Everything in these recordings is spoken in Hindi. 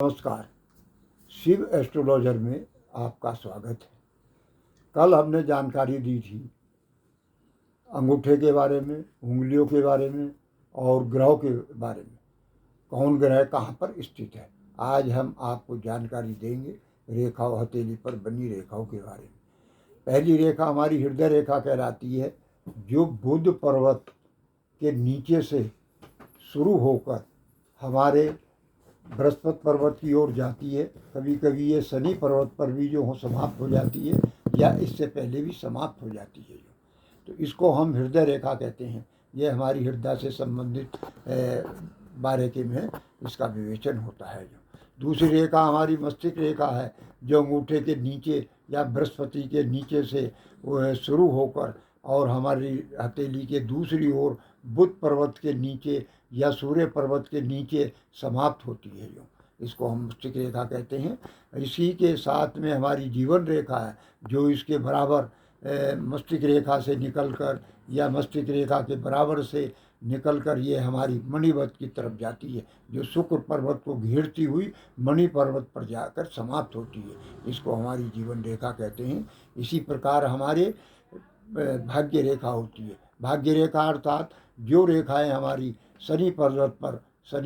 नमस्कार। शिव एस्ट्रोलॉजर में आपका स्वागत है। कल हमने जानकारी दी थी अंगूठे के बारे में, उंगलियों के बारे में और ग्रहों के बारे में, कौन ग्रह कहाँ पर स्थित है। आज हम आपको जानकारी देंगे रेखाओं, हथेली पर बनी रेखाओं के बारे में। पहली रेखा हमारी हृदय रेखा कहलाती है, जो बुध पर्वत के नीचे से शुरू होकर हमारे बृहस्पति पर्वत की ओर जाती है। कभी कभी ये शनि पर्वत पर भी जो हो समाप्त हो जाती है, या इससे पहले भी समाप्त हो जाती है। तो इसको हम हृदय रेखा कहते हैं। ये हमारी हृदय से संबंधित बारीकी में इसका विवेचन होता है। जो दूसरी रेखा हमारी मस्तिष्क रेखा है, जो अंगूठे के नीचे या बृहस्पति के नीचे से शुरू होकर और हमारी हथेली के दूसरी ओर बुध पर्वत के नीचे या सूर्य पर्वत के नीचे समाप्त होती है। जो इसको हम मस्तिष्क रेखा कहते हैं। इसी के साथ में हमारी जीवन रेखा है, जो इसके बराबर मस्तिष्क रेखा से निकलकर या मस्तिष्क रेखा के बराबर से निकलकर ये हमारी मणिपथ की तरफ जाती है, जो शुक्र पर्वत को घेरती हुई मणि पर्वत पर जाकर समाप्त होती है। इसको हमारी जीवन रेखा कहते हैं। इसी प्रकार हमारे भाग्य रेखा होती है। भाग्य रेखा अर्थात जो रेखाएं हमारी शनि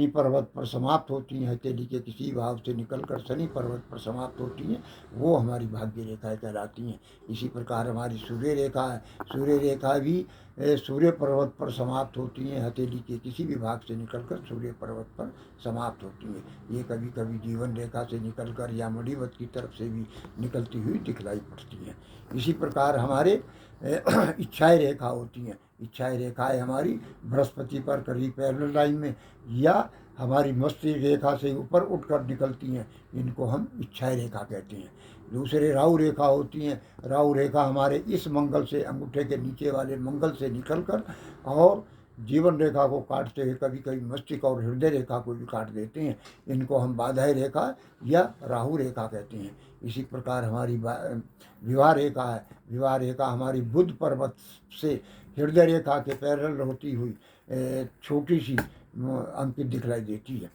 पर्वत पर समाप्त होती हैं, हथेली के किसी भाव से निकलकर शनि पर्वत पर समाप्त होती हैं, वो हमारी भाग्य रेखाएं कहलाती हैं। इसी प्रकार हमारी सूर्य रेखा है। सूर्य रेखा भी सूर्य पर्वत पर समाप्त होती हैं, हथेली के किसी भी भाग से निकलकर सूर्य पर्वत पर समाप्त होती है। ये कभी कभी जीवन रेखा से निकलकर या मणिपथ की तरफ से भी निकलती हुई दिखलाई पड़ती हैं। इसी प्रकार हमारे इच्छाएं रेखा होती हैं। इच्छाएं रेखाएं हमारी बृहस्पति पर करीब पैरेलल लाइन में या हमारी मस्तिष्क रेखा से ऊपर उठकर निकलती हैं। इनको हम इच्छाएं रेखा कहते हैं। दूसरे राहु रेखा होती हैं। राहु रेखा हमारे इस मंगल से, अंगूठे के नीचे वाले मंगल से निकलकर और जीवन रेखा को काटते हुए कभी कभी मस्तिष्क और हृदय रेखा को भी काट देते हैं। इनको हम बाधाई रेखा या राहु रेखा कहते हैं। इसी प्रकार हमारी विवाह रेखा है। विवाह रेखा हमारी बुध पर्वत से हृदय रेखा के पैरेलल होती हुई छोटी सी अंकित दिखलाई देती है।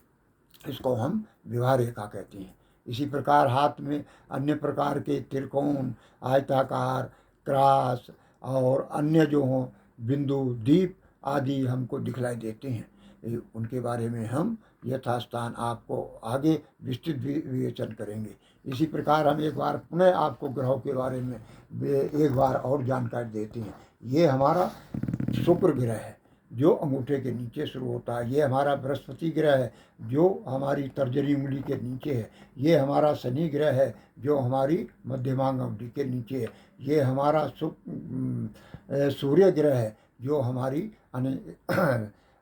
इसको हम विवाह रेखा कहते हैं। इसी प्रकार हाथ में अन्य प्रकार के त्रिकोण, आयताकार, क्रॉस और अन्य जो हों बिंदु, दीप आदि हमको दिखलाई देते हैं। उनके बारे में हम यथास्थान आपको आगे विस्तृत विवेचन करेंगे। इसी प्रकार हम एक बार पुनः आपको ग्रहों के बारे में एक बार और जानकारी देते हैं। ये हमारा शुक्र ग्रह है, जो अंगूठे के नीचे शुरू होता है। ये हमारा बृहस्पति ग्रह है, जो हमारी तर्जनी उंगली के नीचे है। ये हमारा शनि ग्रह है, जो हमारी मध्यमांग अंगुली के नीचे है। ये हमारा सूर्य ग्रह है, जो हमारी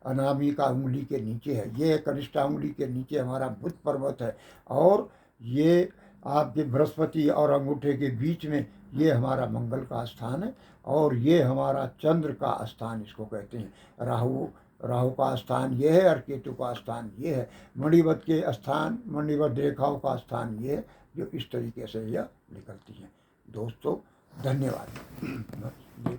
अनामिका उंगली के नीचे है। ये कनिष्ठा उंगली के नीचे हमारा बुध पर्वत है। और ये आपके बृहस्पति और अंगूठे के बीच में ये हमारा मंगल का स्थान है। और ये हमारा चंद्र का स्थान इसको कहते हैं। राहु का स्थान ये है और केतु का स्थान ये है। मणिपथ के स्थान, मणिपथ रेखाओं का स्थान ये है, जो इस तरीके से यह निकलती हैं। दोस्तों धन्यवाद।